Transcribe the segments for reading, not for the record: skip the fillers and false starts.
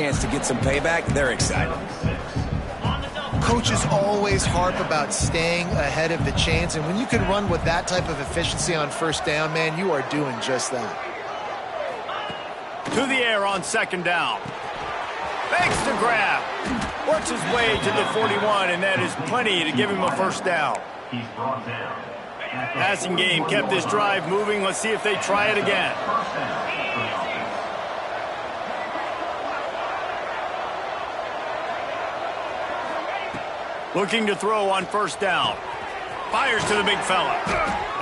chance to get some payback, they're excited. Coaches always harp about staying ahead of the chains, and when you can run with that type of efficiency on first down, man, you are doing just that. To the air on second down. Makes the grab. Works his way to the 41, and that is plenty to give him a first down. He's brought down. Passing game kept this drive moving. Let's see if they try it again. Looking to throw on first down. Fires to the big fella.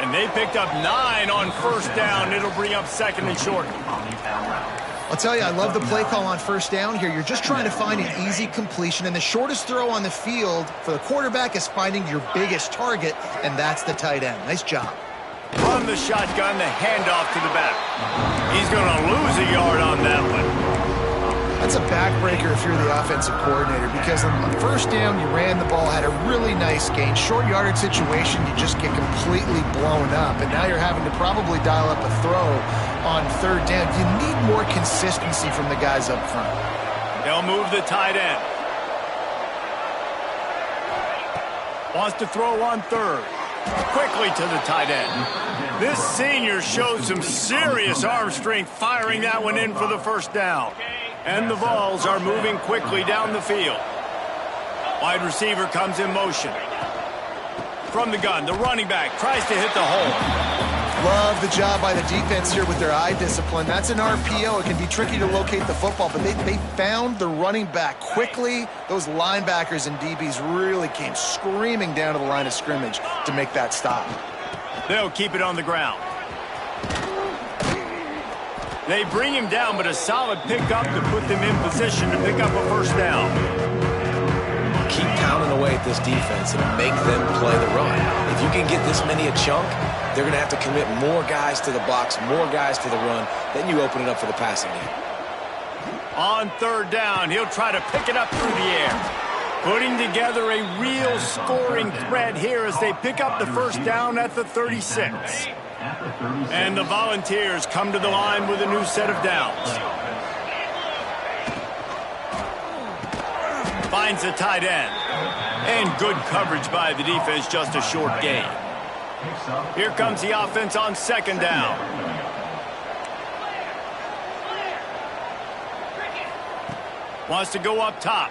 And they picked up 9 on first down. It'll bring up second and short. I'll tell you, I love the play call on first down here. You're just trying to find an easy completion, and the shortest throw on the field for the quarterback is finding your biggest target, and that's the tight end. Nice job. From the shotgun, the handoff to the back. He's going to lose a yard on that one. That's a backbreaker if you're the offensive coordinator, because on first down, you ran the ball, had a really nice gain. Short yardage situation, you just get completely blown up, and now you're having to probably dial up a throw on third down. You need more consistency from the guys up front. They'll move the tight end. Wants to throw on third. Quickly to the tight end. This senior showed some serious arm strength firing that one in for the first down. And the Vols are moving quickly down the field. Wide receiver comes in motion. From the gun, the running back tries to hit the hole. Love the job by the defense here with their eye discipline. That's an RPO. It can be tricky to locate the football, but they found the running back quickly. Those linebackers and DBs really came screaming down to the line of scrimmage to make that stop. They'll keep it on the ground. They bring him down, but a solid pickup to put them in position to pick up a first down. Keep pounding away at this defense and make them play the run. If you can get this many a chunk, they're going to have to commit more guys to the box, more guys to the run. Then you open it up for the passing game. On third down, he'll try to pick it up through the air. Putting together a real scoring threat here as they pick up the first down at the 36. And the Volunteers come to the line with a new set of downs. Finds a tight end. And good coverage by the defense, just a short gain. Here comes the offense on second down. Wants to go up top.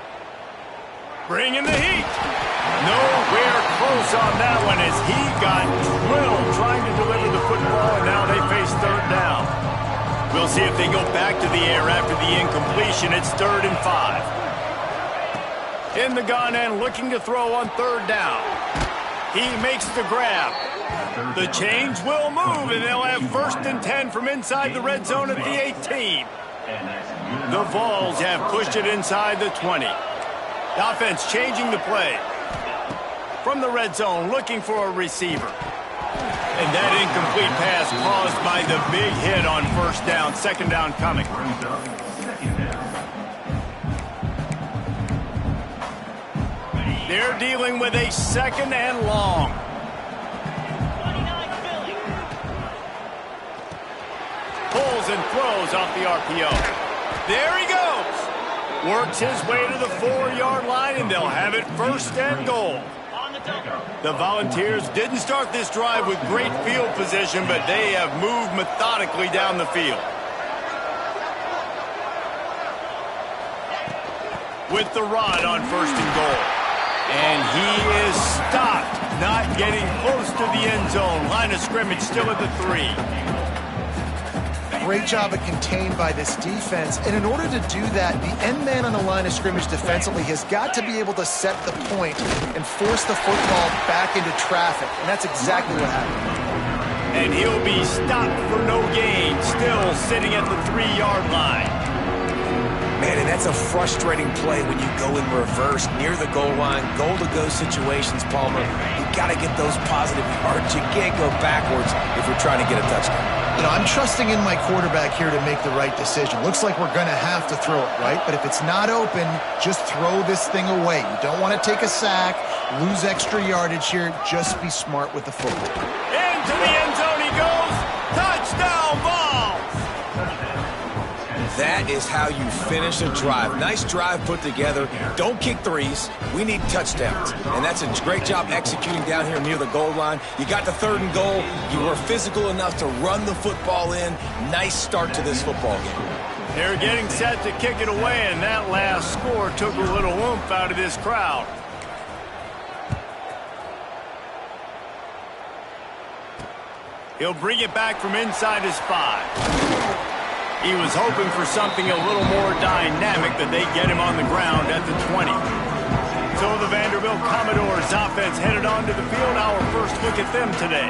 Bring in the heat. Nowhere close on that one as he got drilled trying to deliver the football, and now they face third down. We'll see if they go back to the air after the incompletion. It's 3rd and 5. In the gun and looking to throw on third down. He makes the grab. The chains will move, and they'll have 1st and 10 from inside the red zone at the 18. The Vols have pushed it inside the 20. The offense changing the play. From the red zone, looking for a receiver. And that incomplete pass caused by the big hit on first down. Second down coming. They're dealing with a second and long. Pulls and throws off the RPO. There he goes. Works his way to the 4-yard line, and they'll have it 1st and goal. The Volunteers didn't start this drive with great field position, but they have moved methodically down the field. With the run on 1st and goal. And he is stopped, not getting close to the end zone. Line of scrimmage still at the 3. Great job of contained by this defense. And in order to do that, the end man on the line of scrimmage defensively has got to be able to set the point and force the football back into traffic. And that's exactly what happened. And he'll be stopped for no gain, still sitting at the 3-yard line. Man, and that's a frustrating play when you go in reverse near the goal line. Goal-to-go situations, Palmer. You got to get those positive yards. You can't go backwards if you're trying to get a touchdown. You know, I'm trusting in my quarterback here to make the right decision. Looks like we're going to have to throw it, right? But if it's not open, just throw this thing away. You don't want to take a sack, lose extra yardage here. Just be smart with the football. Into the end zone he goes. Touchdown, Vols! That is how you finish a drive. Nice drive put together. Don't kick threes. We need touchdowns. And that's a great job executing down here near the goal line. You got the 3rd and goal. You were physical enough to run the football in. Nice start to this football game. They're getting set to kick it away, and that last score took a little oomph out of this crowd. He'll bring it back from inside his 5. He was hoping for something a little more dynamic, that they get him on the ground at the 20. So the Vanderbilt Commodores offense headed onto the field. Our first look at them today.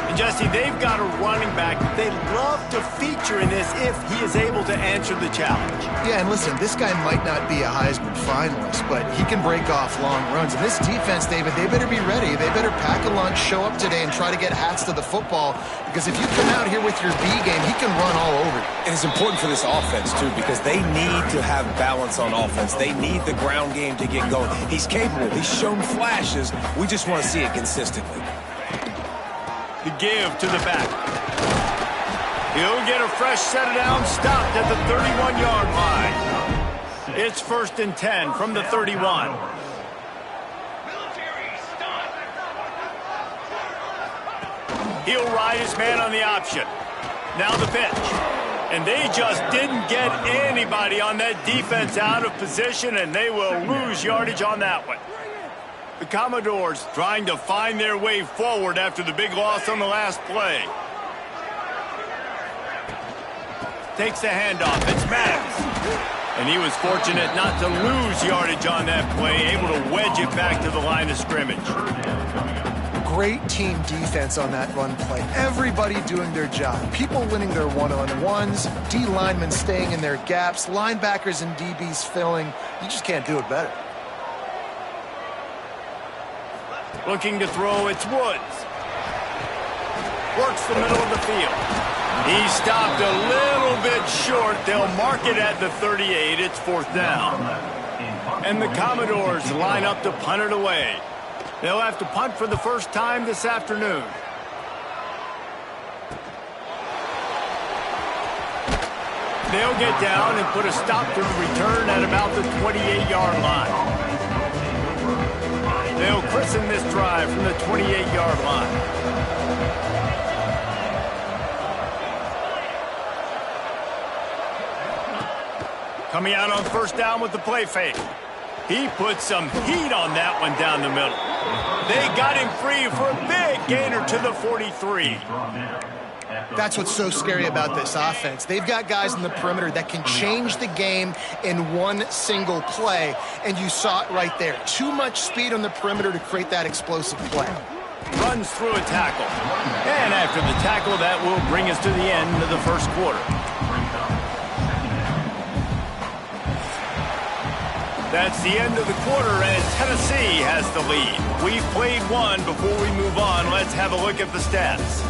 And Jesse, they've got a running back that they'd love to feature in this if he is able to answer the challenge. Yeah, and listen, this guy might not be a Heisman finalist, but he can break off long runs. And this defense, David, they better be ready. They better pack a lunch, show up today, and try to get hats to the football. Because if you come out here with your B game, he can run all over you. And it's important for this offense, too, because they need to have balance on offense. They need the ground game to get going. He's capable. He's shown flashes. We just want to see it consistently. The give to the back. He'll get a fresh set down, stopped at the 31-yard line. It's 1st and 10 from the 31. He'll ride his man on the option. Now the pitch. And they just didn't get anybody on that defense out of position, and they will lose yardage on that one. The Commodores trying to find their way forward after the big loss on the last play. Takes the handoff. It's Maddox. And he was fortunate not to lose yardage on that play, able to wedge it back to the line of scrimmage. Great team defense on that run play. Everybody doing their job. People winning their one-on-ones, D linemen staying in their gaps, linebackers and DBs filling. You just can't do it better. Looking to throw, it's Woods. Works the middle of the field. He stopped a little bit short. They'll mark it at the 38. It's 4th down. And the Commodores line up to punt it away. They'll have to punt for the first time this afternoon. They'll get down and put a stop to the return at about the 28-yard line. They'll christen this drive from the 28-yard line. Coming out on 1st down with the play fake. He put some heat on that one down the middle. They got him free for a big gainer to the 43. That's what's so scary about this offense. They've got guys in the perimeter that can change the game in one single play, and you saw it right there. Too much speed on the perimeter to create that explosive play. Runs through a tackle. And after the tackle, that will bring us to the end of the first quarter. That's the end of the quarter, and Tennessee has the lead. We've played one. Before we move on, let's have a look at the stats.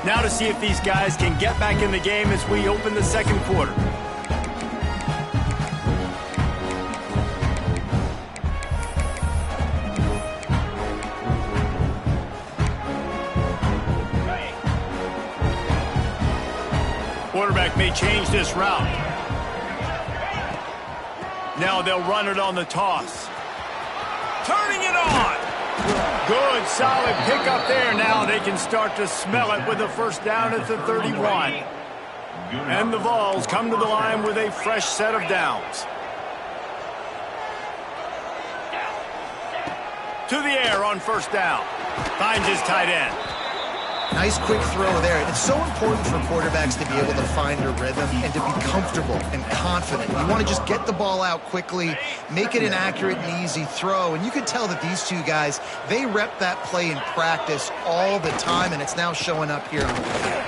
Now to see if these guys can get back in the game as we open the second quarter. Quarterback may change this route. Now they'll run it on the toss. Turning it on. Good, solid pickup there. Now they can start to smell it with a 1st down at the 31. And the Vols come to the line with a fresh set of downs. To the air on 1st down. Finds his tight end. Nice quick throw there. It's so important for quarterbacks to be able to find a rhythm and to be comfortable and confident. You want to just get the ball out quickly, make it an accurate and easy throw. And you can tell that these two guys, they rep that play in practice all the time, and it's now showing up here on the field.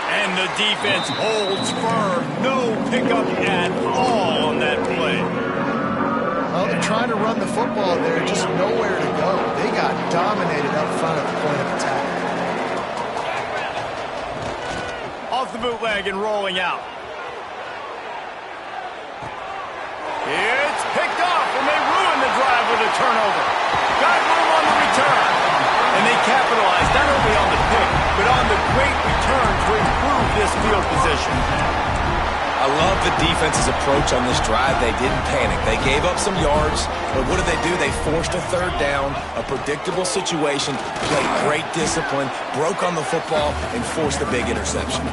And the defense holds firm. No pickup at all on that play. Well, they're trying to run the football there, just nowhere to go. They got dominated up front at the point of attack. Off the bootleg and rolling out. It's picked picked off, and they ruin the drive with a turnover. Got room on the return. And they capitalized not only on the pick, but on the great return to improve this field position. I love the defense's approach on this drive. They didn't panic. They gave up some yards, but what did they do? They forced a third down, a predictable situation, played great discipline, broke on the football, and forced a big interception.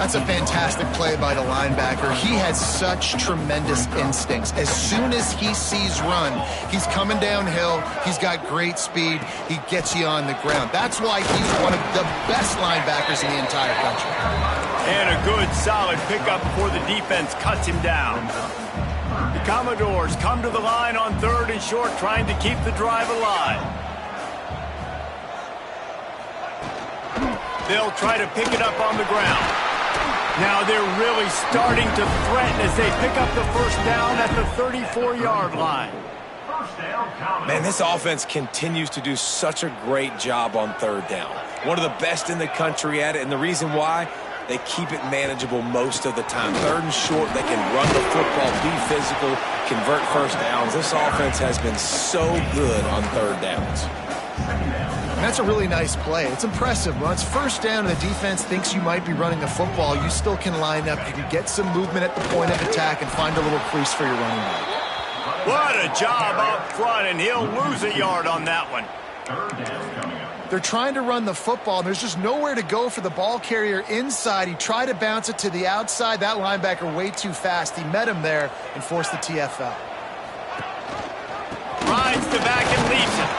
That's a fantastic play by the linebacker. He has such tremendous instincts. As soon as he sees run, he's coming downhill. He's got great speed. He gets you on the ground. That's why he's one of the best linebackers in the entire country. And a good, solid pickup before the defense cuts him down. The Commodores come to the line on 3rd and short, trying to keep the drive alive. They'll try to pick it up on the ground. Now they're really starting to threaten as they pick up the first down at the 34-yard line. Man, this offense continues to do such a great job on 3rd down. One of the best in the country at it, and the reason why, they keep it manageable most of the time. 3rd and short, they can run the football, be physical, convert first downs. This offense has been so good on 3rd downs. And that's a really nice play. It's impressive. When it's first down and the defense thinks you might be running the football, you still can line up. You can get some movement at the point of attack and find a little crease for your running back. What a job up front, and he'll lose a yard on that one. They're trying to run the football, and there's just nowhere to go for the ball carrier inside. He tried to bounce it to the outside. That linebacker way too fast. He met him there and forced the TFL. Rides the back and leaves it.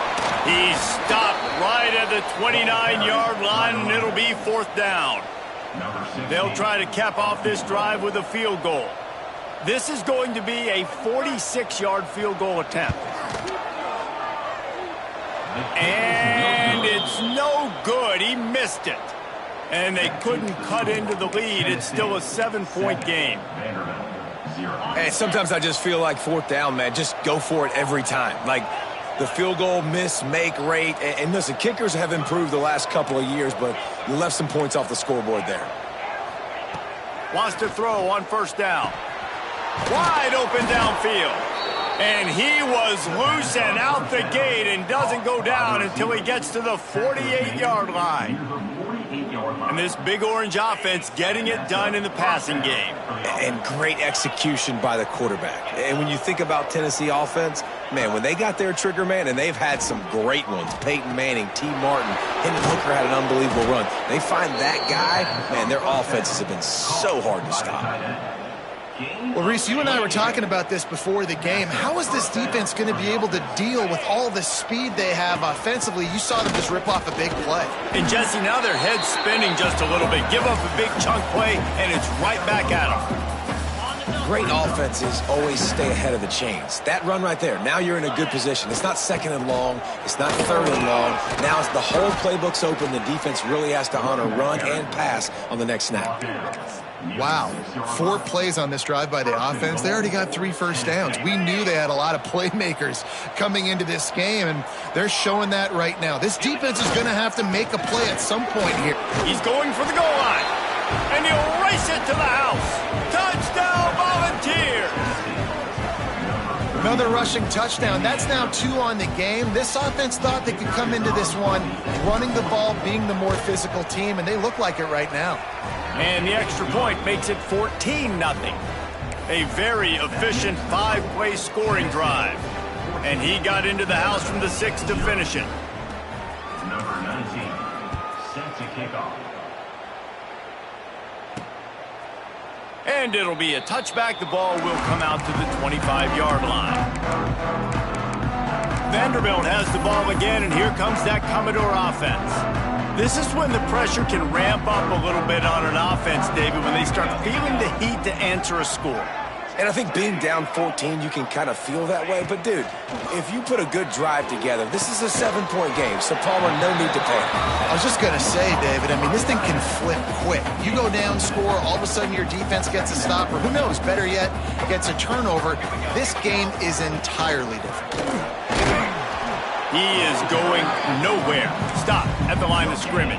He's stopped right at the 29-yard line, and it'll be 4th down. They'll try to cap off this drive with a field goal. This is going to be a 46-yard field goal attempt. And it's no good. He missed it. And they couldn't cut into the lead. It's still a 7-point game. Hey, sometimes I just feel like 4th down, man. Just go for it every time. Like, the field goal miss-make rate. And listen, kickers have improved the last couple of years, but you left some points off the scoreboard there. Wants to throw on 1st down. Wide open downfield. And he was loose and out the gate and doesn't go down until he gets to the 48-yard line. And this big orange offense getting it done in the passing game. And great execution by the quarterback. And when you think about Tennessee offense, man, when they got their trigger man, and they've had some great ones, Peyton Manning, T. Martin, Hendon Hooker had an unbelievable run. They find that guy, man, their offenses have been so hard to stop. Well, Reese, you and I were talking about this before the game. How is this defense going to be able to deal with all the speed they have offensively? You saw them just rip off a big play. And, Jesse, now their head's spinning just a little bit. Give up a big chunk play, and it's right back at them. Great offenses always stay ahead of the chains. That run right there, now you're in a good position. It's not 2nd and long. It's not 3rd and long. Now the whole playbook's open. The defense really has to honor run and pass on the next snap. Wow, 4 plays on this drive by the offense. They already got 3 first downs. We knew they had a lot of playmakers coming into this game, and they're showing that right now. This defense is going to have to make a play at some point here. He's going for the goal line, and he'll race it to the house. Touchdown, Volunteers! Another rushing touchdown. That's now 2 on the game. This offense thought they could come into this one running the ball, being the more physical team, and they look like it right now. And the extra point makes it 14-0. A very efficient 5-play scoring drive. And he got into the house from the 6 to finish it. Number 19, set to kick off. And it'll be a touchback. The ball will come out to the 25-yard line. Vanderbilt has the ball again, and here comes that Commodore offense. This is when the pressure can ramp up a little bit on an offense, David, when they start feeling the heat to answer a score. And I think being down 14, you can kind of feel that way. But, dude, if you put a good drive together, this is a 7-point game. So, Palmer, no need to panic. I was just going to say, David, I mean, this thing can flip quick. You go down, score, all of a sudden your defense gets a stop, or who knows, better yet, gets a turnover. This game is entirely different. He is going nowhere. Stop at the line of scrimmage.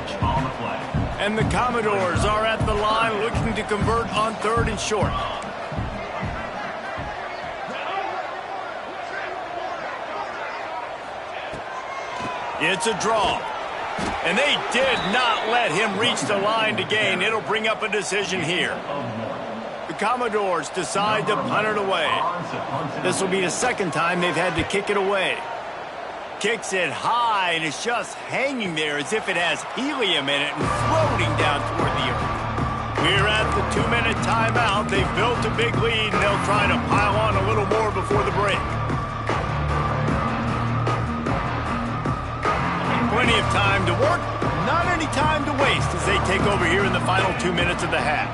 And the Commodores are at the line looking to convert on 3rd and short. It's a draw. And they did not let him reach the line to gain. It'll bring up a decision here. The Commodores decide to punt it away. This will be the second time they've had to kick it away. Kicks it high, and it's just hanging there as if it has helium in it and floating down toward the earth. We're at the 2-minute timeout. They've built a big lead, and they'll try to pile on a little more before the break. Plenty of time to work, not any time to waste as they take over here in the final 2 minutes of the half.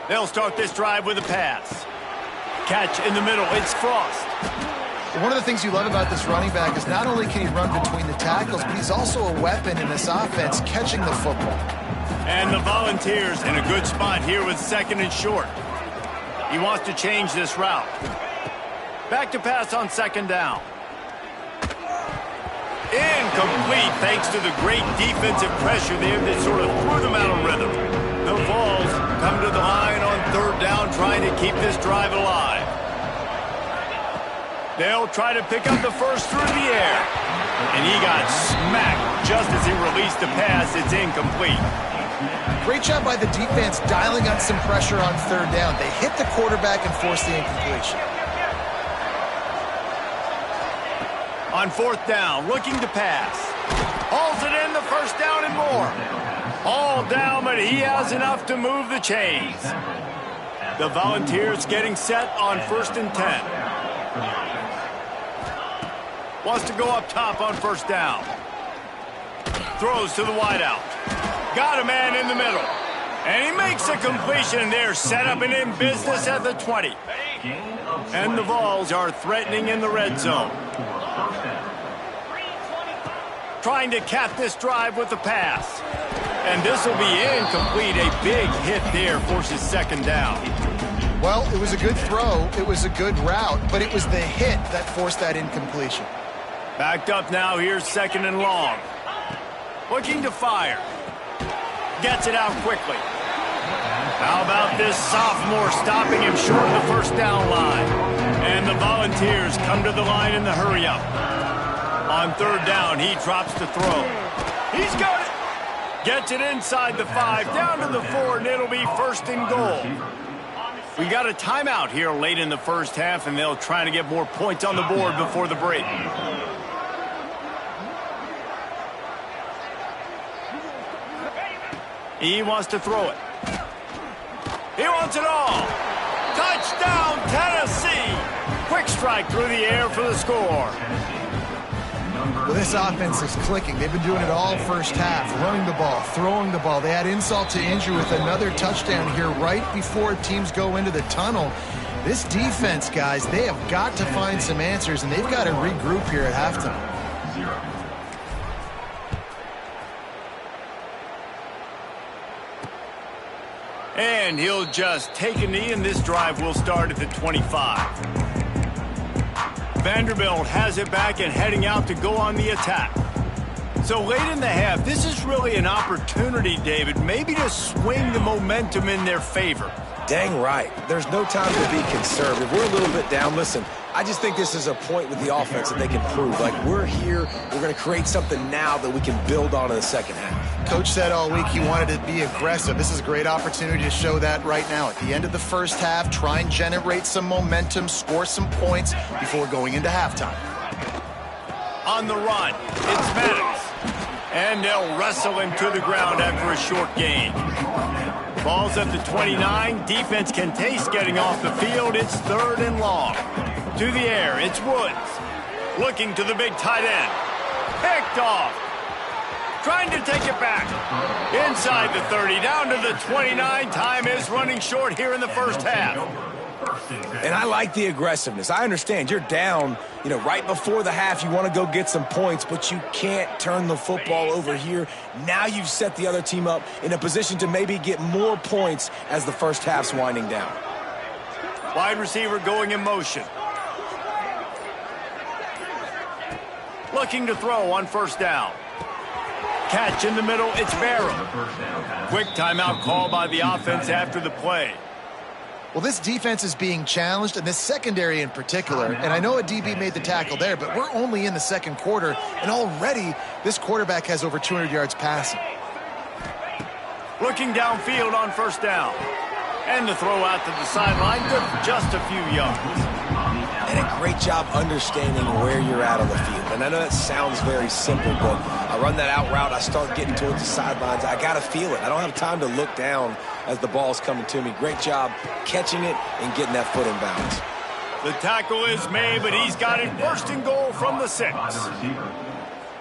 They'll start this drive with a pass. Catch in the middle, it's Frost. One of the things you love about this running back is not only can he run between the tackles, but he's also a weapon in this offense catching the football. And the Volunteers in a good spot here with 2nd and short. He wants to change this route. Back to pass on 2nd down. Incomplete thanks to the great defensive pressure there that sort of threw them out of rhythm. The Vols come to the line on 3rd down trying to keep this drive alive. They'll try to pick up the first through the air. And he got smacked just as he released the pass. It's incomplete. Great job by the defense dialing on some pressure on 3rd down. They hit the quarterback and forced the incompletion. On 4th down, looking to pass. Hauls it in, the first down and more. All down, but he has enough to move the chains. The Volunteers getting set on 1st and 10. Wants to go up top on 1st down. Throws to the wideout. Got a man in the middle. And he makes a completion there, set up and in business at the 20. And the Vols are threatening in the red zone. Trying to cap this drive with the pass. And this will be incomplete. A big hit there forces 2nd down. Well, it was a good throw. It was a good route, but it was the hit that forced that incompletion. Backed up now. Here's 2nd and long. Looking to fire. Gets it out quickly. How about this sophomore stopping him short of the 1st down line? And the Volunteers come to the line in the hurry-up. On 3rd down, he drops to throw. He's got it. Gets it inside the 5, down to the 4, and it'll be 1st and goal. We got a timeout here late in the first half, and they'll try to get more points on the board before the break. He wants to throw it. He wants it all. Touchdown, Tennessee. Quick strike through the air for the score. Well, this offense is clicking. They've been doing it all first half, running the ball, throwing the ball. They had insult to injury with another touchdown here right before teams go into the tunnel. This defense, guys, they have got to find some answers, and they've got to regroup here at halftime. And he'll just take a knee, and this drive will start at the 25. Vanderbilt has it back and heading out to go on the attack. So late in the half, this is really an opportunity, David, maybe to swing the momentum in their favor. Dang right. There's no time to be conservative. We're a little bit down. Listen, I just think this is a point with the offense that they can prove. Like, we're here, we're going to create something now that we can build on in the second half. Coach said all week he wanted to be aggressive. This is a great opportunity to show that right now. At the end of the first half, try and generate some momentum, score some points before going into halftime. On the run, it's Maddox. And they'll wrestle him to the ground after a short gain. Ball's at the 29. Defense can taste getting off the field. It's 3rd and long. To the air, it's Woods. Looking to the big tight end. Picked off. Trying to take it back. Inside the 30, down to the 29. Time is running short here in the first half. And I like the aggressiveness. I understand you're down, right before the half. You want to go get some points, but you can't turn the football over here. Now you've set the other team up in a position to maybe get more points as the first half's winding down. Wide receiver going in motion. Looking to throw on 1st down. Catch in the middle, it's Barrow. Quick timeout call by the offense after the play. Well, this defense is being challenged, and this secondary in particular. And I know a DB made the tackle there, but we're only in the second quarter, and already this quarterback has over 200 yards passing. Looking downfield on first down. And the throw out to the sideline, just a few yards. And a great job understanding where you're at on the field. And I know that sounds very simple, but I run that out route, I start getting towards the sidelines. I got to feel it. I don't have time to look down as the ball's coming to me. Great job catching it and getting that foot in bounds. The tackle is made, but he's got it first and goal from the 6.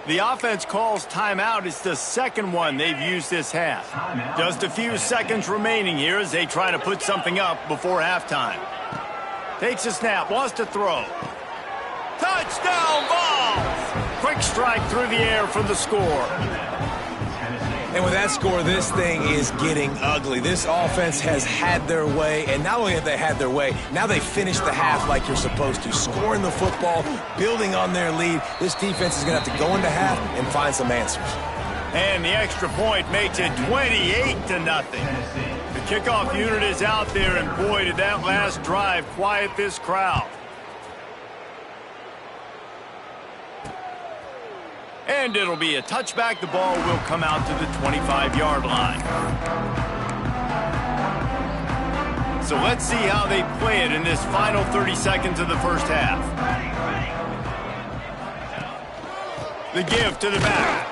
The offense calls timeout. It's the second one they've used this half. Just a few seconds remaining here as they try to put something up before halftime. Takes a snap, wants to throw. Touchdown ball! Quick strike through the air for the score. And with that score, this thing is getting ugly. This offense has had their way, and not only have they had their way, now they finished the half like you're supposed to, scoring the football, building on their lead. This defense is going to have to go into half and find some answers. And the extra point makes it 28-0. The kickoff unit is out there, and boy, did that last drive quiet this crowd. And it'll be a touchback. The ball will come out to the 25-yard line. So let's see how they play it in this final 30 seconds of the first half. The give to the back.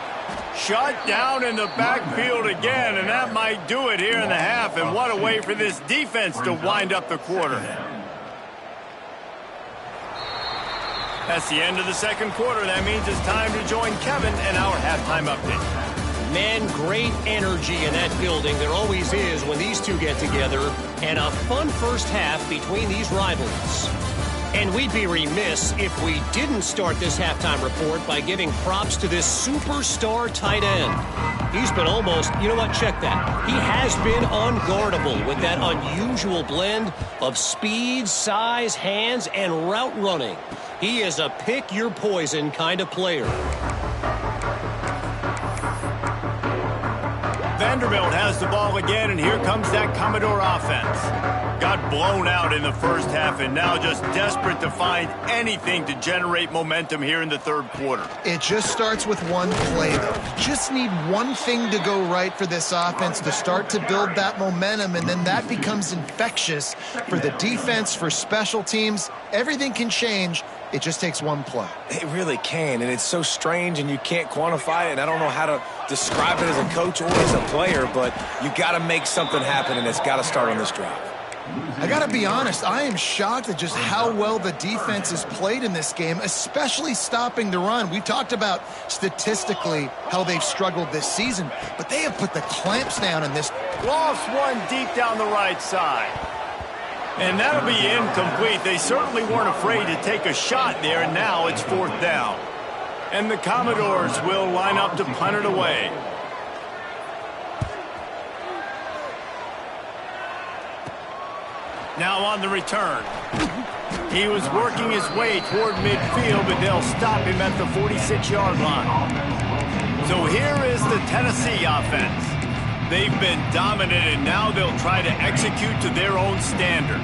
Shut down in the backfield again, and that might do it here in the half. And what a way for this defense to wind up the quarter. That's the end of the second quarter. That means it's time to join Kevin and our halftime update. Man, great energy in that building. There always is when these two get together. And a fun first half between these rivals. And we'd be remiss if we didn't start this halftime report by giving props to this superstar tight end. He's been almost, you know what, check that. He has been unguardable with that unusual blend of speed, size, hands, and route running. He is a pick-your-poison kind of player. Vanderbilt has the ball again, and here comes that Commodore offense. Got blown out in the first half, and now just desperate to find anything to generate momentum here in the third quarter. It just starts with one play, though. You just need one thing to go right for this offense to start to build that momentum, and then that becomes infectious for the defense, for special teams. Everything can change. It just takes one play. It really can, and it's so strange, and you can't quantify it, and I don't know how to describe it as a coach or as a player, but you got to make something happen, and it's got to start on this drive. I got to be honest, I am shocked at just how well the defense has played in this game, especially stopping the run. We've talked about statistically how they've struggled this season, but they have put the clamps down in this. Lost one deep down the right side. And that'll be incomplete. They certainly weren't afraid to take a shot there, and now it's fourth down. And the Commodores will line up to punt it away. Now on the return. He was working his way toward midfield, but they'll stop him at the 46-yard line. So here is the Tennessee offense. They've been dominant, and now they'll try to execute to their own standard.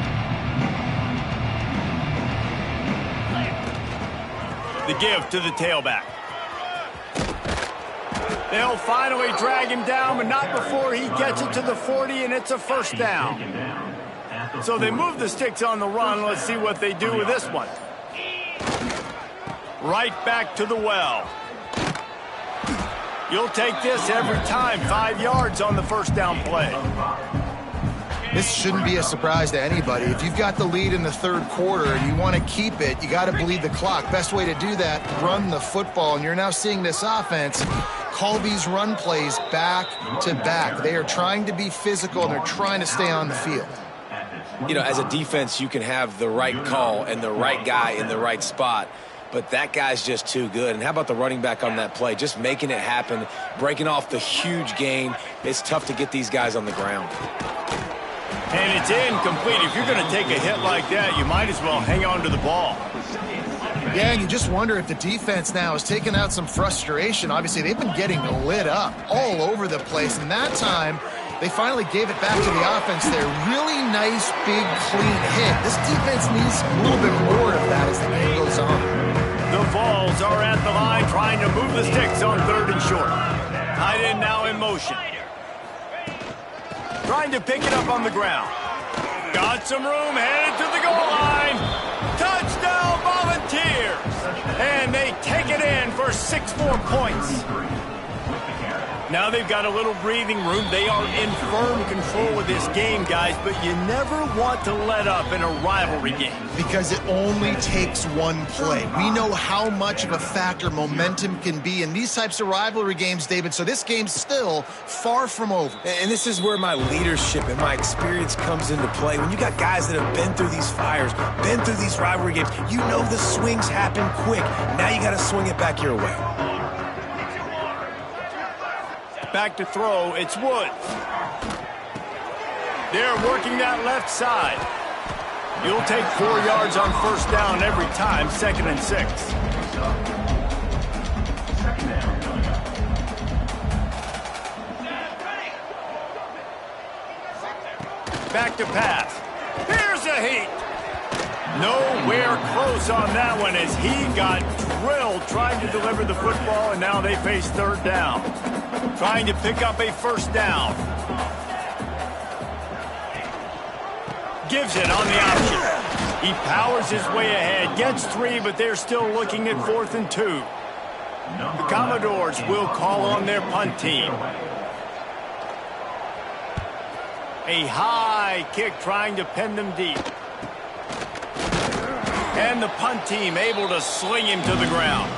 The give to the tailback. They'll finally drag him down, but not before he gets it to the 40, and it's a first down. So they move the sticks on the run. Let's see what they do with this one. Right back to the well. You'll take this every time. 5 yards on the first down play. This shouldn't be a surprise to anybody. If you've got the lead in the third quarter and you want to keep it, you got to bleed the clock. Best way to do that, run the football. And you're now seeing this offense call these run plays back to back. They are trying to be physical, and they're trying to stay on the field. You know, as a defense, you can have the right call and the right guy in the right spot, but that guy's just too good. And how about the running back on that play? Just making it happen, breaking off the huge gain. It's tough to get these guys on the ground. And it's incomplete. If you're going to take a hit like that, you might as well hang on to the ball. Yeah, and you just wonder if the defense now is taking out some frustration. Obviously, they've been getting lit up all over the place, and that time They finally gave it back to the offense there. Really nice, big, clean hit. This defense needs a little bit more of that as the game goes on. The Vols are at the line trying to move the sticks on 3rd and short. Tight end now in motion. Trying to pick it up on the ground. Got some room, headed to the goal line. Touchdown Volunteers! And they take it in for 6 more points. Now they've got a little breathing room. They are in firm control of this game, guys, but you never want to let up in a rivalry game. Because it only takes one play. We know how much of a factor momentum can be in these types of rivalry games, David, so this game's still far from over. And this is where my leadership and my experience comes into play. When you got guys that have been through these fires, been through these rivalry games, you know the swings happen quick. Now you got to swing it back your way. Back to throw, it's Woods. They're working that left side. You'll take 4 yards on 1st down every time, 2nd and 6. Back to pass. Here's a heat. Nowhere close on that one as he got drilled trying to deliver the football, and now they face 3rd down. Trying to pick up a 1st down. Gives it on the option. He powers his way ahead, gets 3, but they're still looking at 4th and 2. The Commodores will call on their punt team. A high kick trying to pin them deep. And the punt team able to sling him to the ground.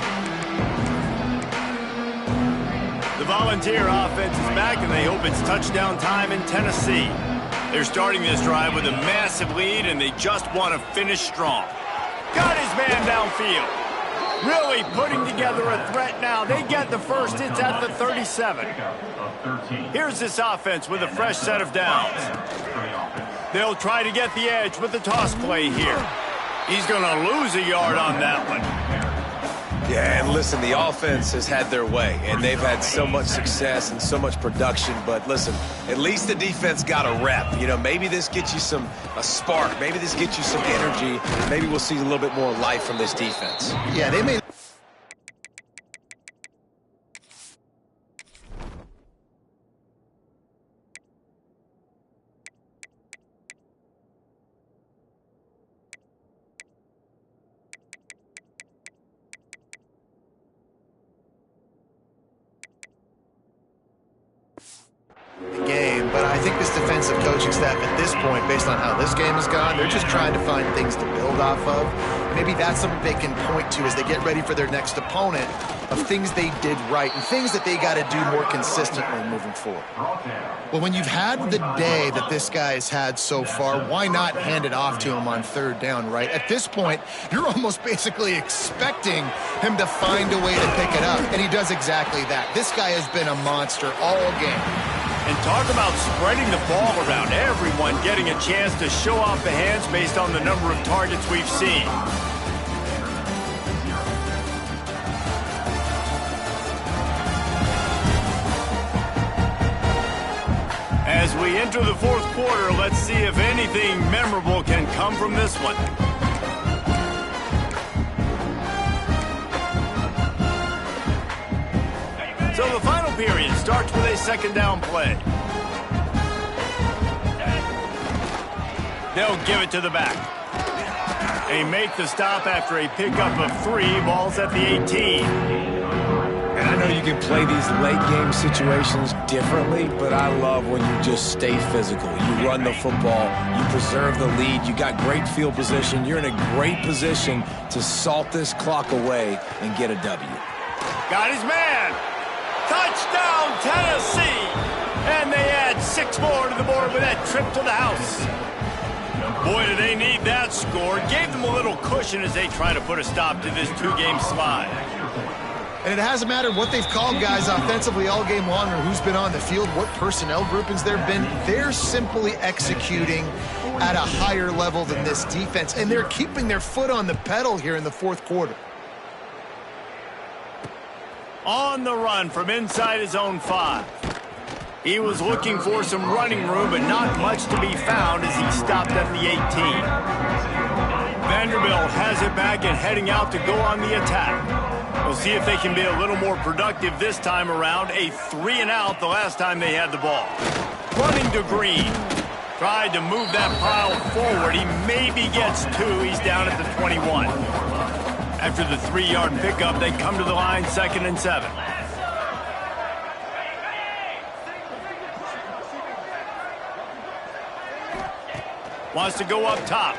The Volunteer offense is back, and they hope it's touchdown time in Tennessee. They're starting this drive with a massive lead, and they just want to finish strong. Got his man downfield. Really putting together a threat now. They get the first. It's at the 37. Here's this offense with a fresh set of downs. They'll try to get the edge with the toss play here. He's going to lose a yard on that one. Yeah, and listen, the offense has had their way, and they've had so much success and so much production. But listen, at least the defense got a rep. You know, maybe this gets you a spark. Maybe this gets you some energy. Maybe we'll see a little bit more life from this defense. Yeah, they made... game, but I think this defensive coaching staff at this point, based on how this game has gone, they're just trying to find things to build off of. Maybe that's something they can point to as they get ready for their next opponent, of things they did right and things that they got to do more consistently moving forward. Well, when you've had the day that this guy has had so far, why not hand it off to him on 3rd down, right? At this point, you're almost basically expecting him to find a way to pick it up, and he does exactly that. This guy has been a monster all game. And talk about spreading the ball around. Everyone getting a chance to show off the hands based on the number of targets we've seen. As we enter the 4th quarter, let's see if anything memorable can come from this one. So the final period starts with a 2nd down play. They'll give it to the back. They make the stop after a pickup of 3. Ball's at the 18. And I know you can play these late game situations differently, but I love when you just stay physical. You run the football, you preserve the lead, you got great field position, you're in a great position to salt this clock away and get a W. Got his man. Touchdown, Tennessee! And they add 6 more to the board with that trip to the house. Boy, do they need that score. Gave them a little cushion as they try to put a stop to this 2-game slide. And it hasn't mattered what they've called guys offensively all game long or who's been on the field, what personnel groupings there have been. They're simply executing at a higher level than this defense, and they're keeping their foot on the pedal here in the 4th quarter. On the run from inside his own 5. He was looking for some running room, but not much to be found as he stopped at the 18. Vanderbilt has it back and heading out to go on the attack. We'll see if they can be a little more productive this time around. A 3-and-out the last time they had the ball. Running to Green. Tried to move that pile forward. He maybe gets 2. He's down at the 21. After the 3-yard pickup, they come to the line, 2nd and 7. Wants to go up top.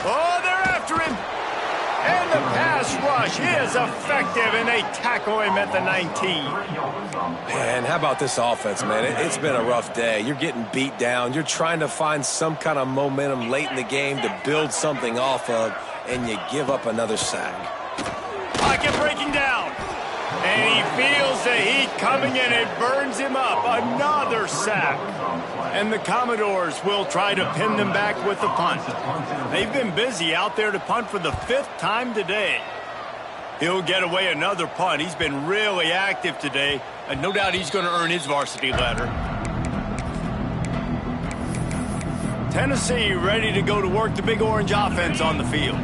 Oh, they're after him. And the pass rush is effective, and they tackle him at the 19. Man, how about this offense, man? It's been a rough day. You're getting beat down. You're trying to find some kind of momentum late in the game to build something off of, and you give up another sack. Pocket breaking down. And he feels the heat coming in. It burns him up. Another sack. And the Commodores will try to pin them back with the punt. They've been busy out there to punt for the 5th time today. He'll get away another punt. He's been really active today, and no doubt he's going to earn his varsity ladder. Tennessee ready to go to work the Big Orange offense on the field.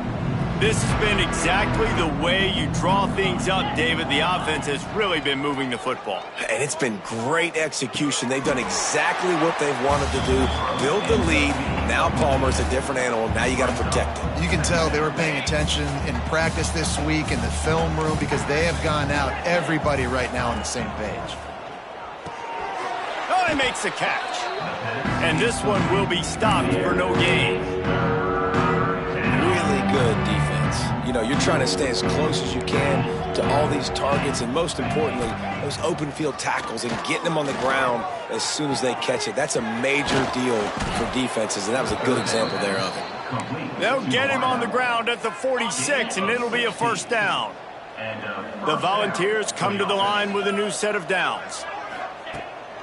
This has been exactly the way you draw things up, David. The offense has really been moving the football. And it's been great execution. They've done exactly what they've wanted to do. Build the lead. Now Palmer's a different animal. Now you got to protect it. You can tell they were paying attention in practice this week in the film room because they have gone out, everybody right now on the same page. Oh, he makes the catch. And this one will be stopped for no gain. Really good defense. You know, you're trying to stay as close as you can to all these targets, and most importantly, those open field tackles and getting them on the ground as soon as they catch it. That's a major deal for defenses, and that was a good example there of it. They'll get him on the ground at the 46, and it'll be a 1st down. The Volunteers come to the line with a new set of downs.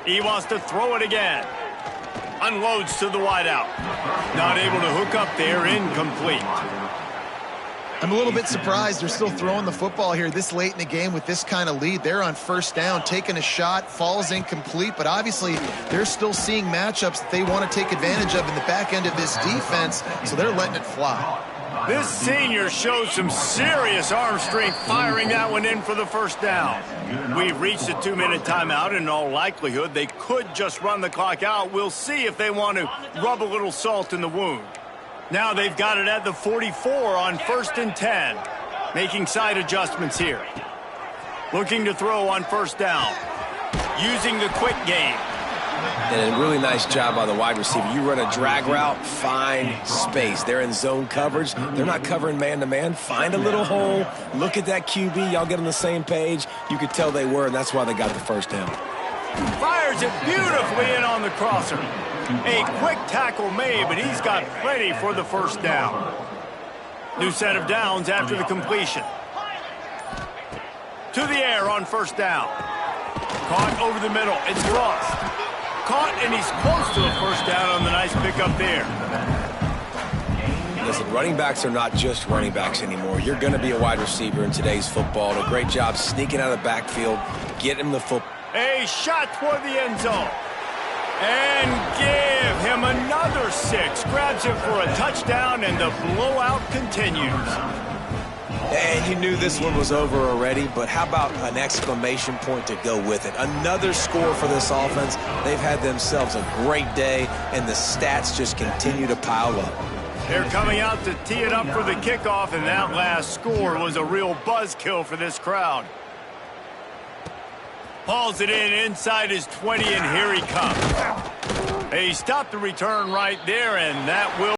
He wants to throw it again. Unloads to the wideout. Not able to hook up there, incomplete. I'm a little bit surprised they're still throwing the football here this late in the game with this kind of lead. They're on 1st down, taking a shot, falls incomplete, but obviously they're still seeing matchups that they want to take advantage of in the back end of this defense, so they're letting it fly. This senior shows some serious arm strength, firing that one in for the 1st down. We've reached a 2-minute timeout, and in all likelihood, they could just run the clock out. We'll see if they want to rub a little salt in the wound. Now they've got it at the 44 on 1st and 10. Making side adjustments here. Looking to throw on 1st down. Using the quick game. And a really nice job by the wide receiver. You run a drag route, find space. They're in zone coverage. They're not covering man-to-man. Find a little hole. Look at that QB. Y'all get on the same page. You could tell they were, and that's why they got the 1st down. Fires it beautifully in on the crosser. A quick tackle made, but he's got plenty for the 1st down. New set of downs after the completion. To the air on 1st down. Caught over the middle. It's Frost. Caught, and he's close to a 1st down on the nice pickup there. Listen, running backs are not just running backs anymore. You're going to be a wide receiver in today's football. And a great job sneaking out of the backfield, getting him the football. A shot toward the end zone. And give him another 6. Grabs him for a touchdown, and the blowout continues. And you knew this one was over already, but how about an exclamation point to go with it? Another score for this offense. They've had themselves a great day, and the stats just continue to pile up. They're coming out to tee it up for the kickoff, and that last score was a real buzzkill for this crowd. Hauls it in inside his 20, and here he comes. He stopped the return right there, and that will